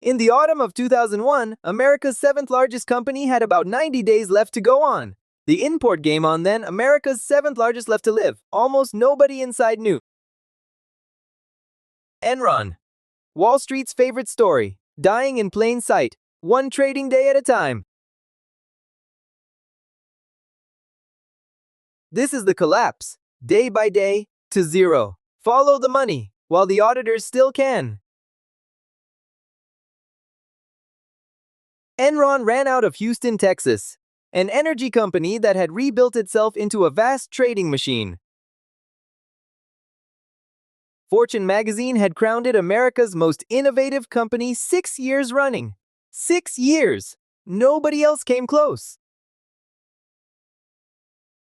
In the autumn of 2001, America's seventh largest company had about 90 days left to go on. The import game on then, America's seventh largest left to live. Almost nobody inside knew. Enron. Wall Street's favorite story. Dying in plain sight. One trading day at a time. This is the collapse. Day by day, to zero. Follow the money, while the auditors still can. Enron ran out of Houston, Texas, an energy company that had rebuilt itself into a vast trading machine. Fortune magazine had crowned it America's most innovative company 6 years running. 6 years! Nobody else came close.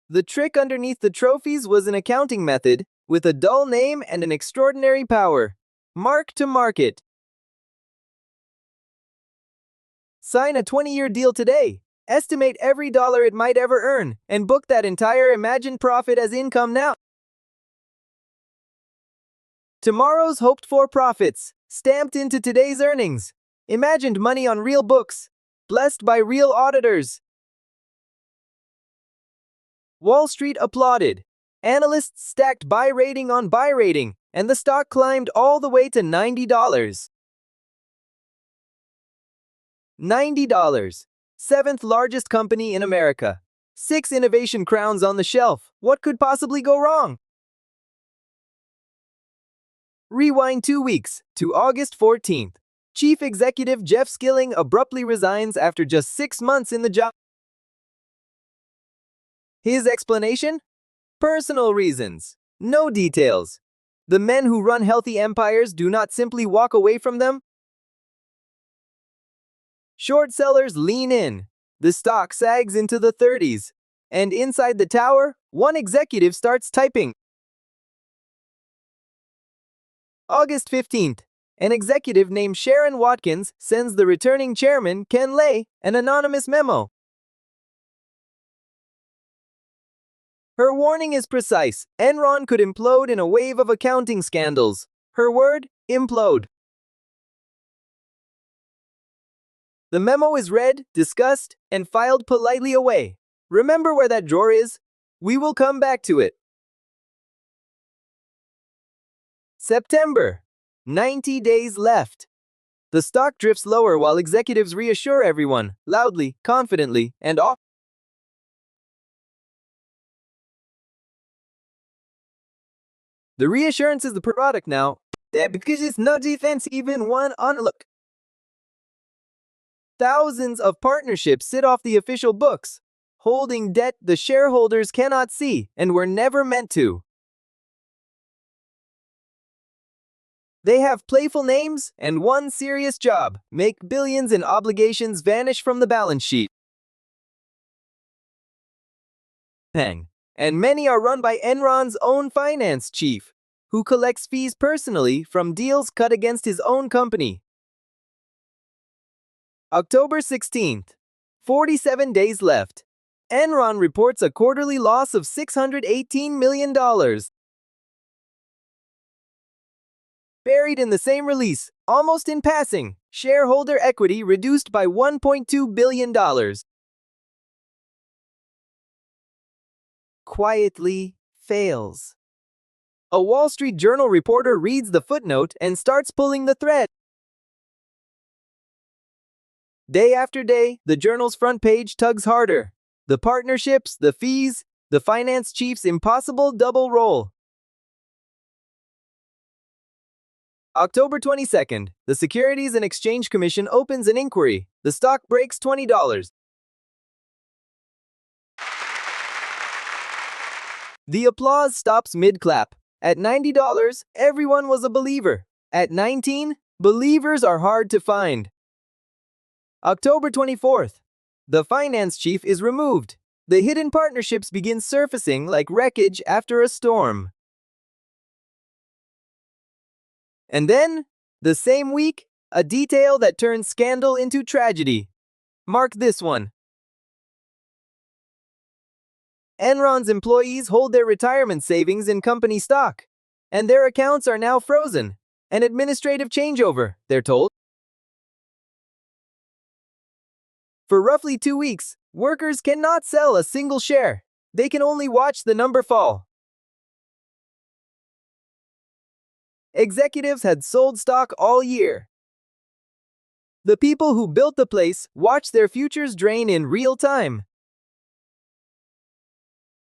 The trick underneath the trophies was an accounting method with a dull name and an extraordinary power. Mark to market. Sign a 20-year deal today. Estimate every dollar it might ever earn, and book that entire imagined profit as income now. Tomorrow's hoped-for profits, stamped into today's earnings. Imagined money on real books, blessed by real auditors. Wall Street applauded. Analysts stacked buy rating on buy rating, and the stock climbed all the way to $90. $90. Seventh largest company in America. 6 innovation crowns on the shelf. What could possibly go wrong? Rewind 2 weeks to August 14th. Chief Executive Jeff Skilling abruptly resigns after just 6 months in the job. His explanation? Personal reasons. No details. The men who run healthy empires do not simply walk away from them. Short sellers lean in. The stock sags into the 30s. And inside the tower, one executive starts typing. August 15th. An executive named Sharon Watkins sends the returning chairman, Ken Lay, an anonymous memo. Her warning is precise. Enron could implode in a wave of accounting scandals. Her word? Implode. The memo is read, discussed, and filed politely away. Remember where that drawer is? We will come back to it. September. 90 days left. The stock drifts lower while executives reassure everyone, loudly, confidently, and off. The reassurance is the product now, because it's no defense even one on look. Thousands of partnerships sit off the official books, holding debt the shareholders cannot see and were never meant to. They have playful names and one serious job: make billions in obligations vanish from the balance sheet. And many are run by Enron's own finance chief, who collects fees personally from deals cut against his own company. October 16th. 47 days left. Enron reports a quarterly loss of $618 million. Buried in the same release, almost in passing, shareholder equity reduced by $1.2 billion. Quietly fails. A Wall Street Journal reporter reads the footnote and starts pulling the thread. Day after day, the journal's front page tugs harder. The partnerships, the fees, the finance chief's impossible double role. October 22nd, the Securities and Exchange Commission opens an inquiry. The stock breaks $20. The applause stops mid-clap. At $90, everyone was a believer. At 19, believers are hard to find. October 24th. The finance chief is removed. The hidden partnerships begin surfacing like wreckage after a storm. And then, the same week, a detail that turns scandal into tragedy. Mark this one. Enron's employees hold their retirement savings in company stock, and their accounts are now frozen. An administrative changeover, they're told. For roughly 2 weeks, workers cannot sell a single share. They can only watch the number fall. Executives had sold stock all year. The people who built the place watched their futures drain in real time.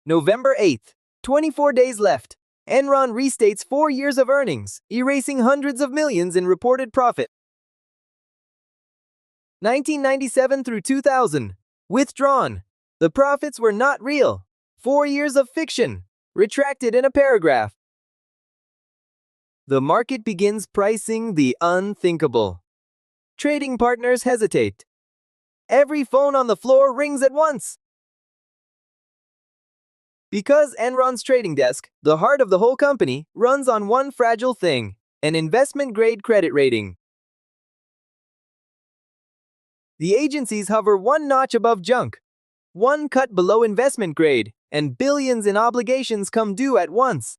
November 8th, 24 days left. Enron restates 4 years of earnings, erasing hundreds of millions in reported profit. 1997 through 2000. Withdrawn. The profits were not real. 4 years of fiction. Retracted in a paragraph. The market begins pricing the unthinkable. Trading partners hesitate. Every phone on the floor rings at once. Because Enron's trading desk, the heart of the whole company, runs on one fragile thing: an investment-grade credit rating. The agencies hover one notch above junk, one cut below investment grade, and billions in obligations come due at once.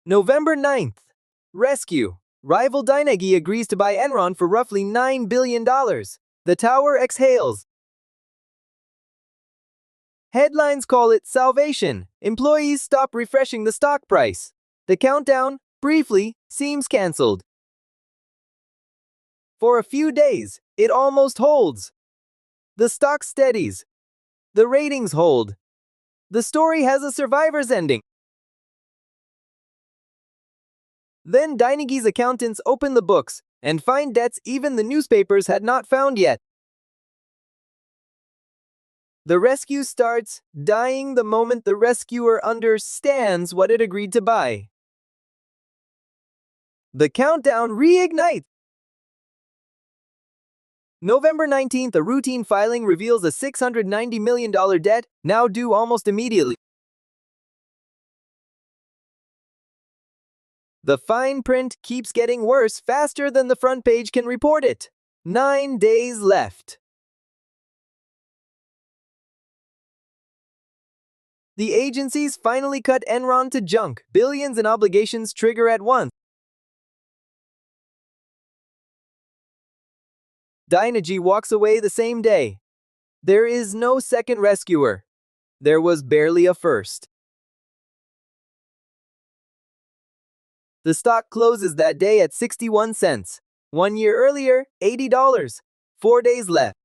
November 9th. Rescue. Rival Carnegie agrees to buy Enron for roughly $9 billion. The tower exhales. Headlines call it salvation. Employees stop refreshing the stock price. The countdown, briefly, seems cancelled. For a few days, it almost holds. The stock steadies. The ratings hold. The story has a survivor's ending. Then Carnegie's accountants open the books and find debts even the newspapers had not found yet. The rescue starts, dying the moment the rescuer understands what it agreed to buy. The countdown reignites. November 19th, a routine filing reveals a $690 million debt, now due almost immediately. The fine print keeps getting worse faster than the front page can report it. 9 days left. The agencies finally cut Enron to junk. Billions in obligations trigger at once. Carnegie walks away the same day. There is no second rescuer. There was barely a first. The stock closes that day at 61 cents. 1 year earlier, $80. 4 days left.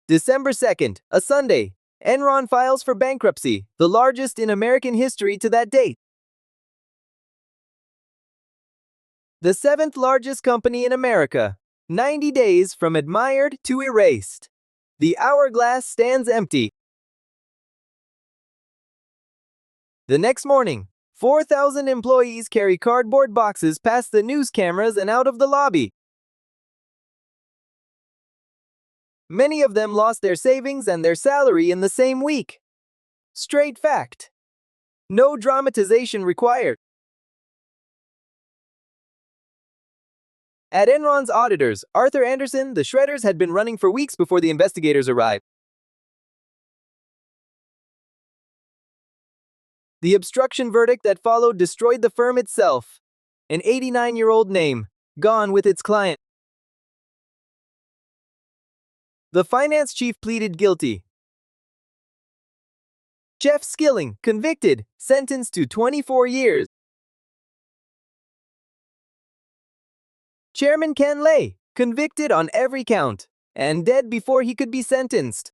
December 2nd, a Sunday. Enron files for bankruptcy, the largest in American history to that date. The 7th largest company in America. 90 days from admired to erased. The hourglass stands empty. The next morning, 4,000 employees carry cardboard boxes past the news cameras and out of the lobby. Many of them lost their savings and their salary in the same week. Straight fact. No dramatization required. At Enron's auditors, Arthur Anderson, the shredders had been running for weeks before the investigators arrived. The obstruction verdict that followed destroyed the firm itself. An 89-year-old name, gone with its client. The finance chief pleaded guilty. Jeff Skilling, convicted, sentenced to 24 years. Chairman Ken Lay, convicted on every count, and dead before he could be sentenced.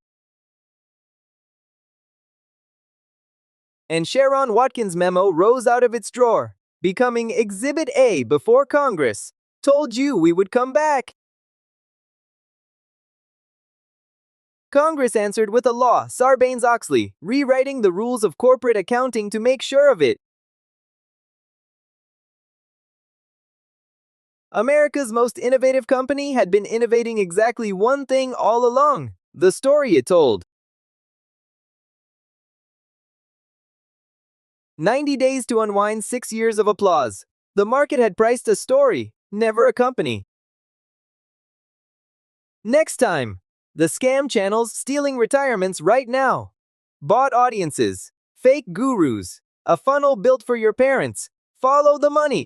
And Sharon Watkins' memo rose out of its drawer, becoming Exhibit A before Congress. Told you we would come back. Congress answered with a law, Sarbanes-Oxley, rewriting the rules of corporate accounting to make sure of it. America's most innovative company had been innovating exactly one thing all along: the story it told. 90 days to unwind 6 years of applause. The market had priced a story, never a company. Next time, the scam channels stealing retirements right now. Bought audiences, fake gurus, a funnel built for your parents. Follow the money.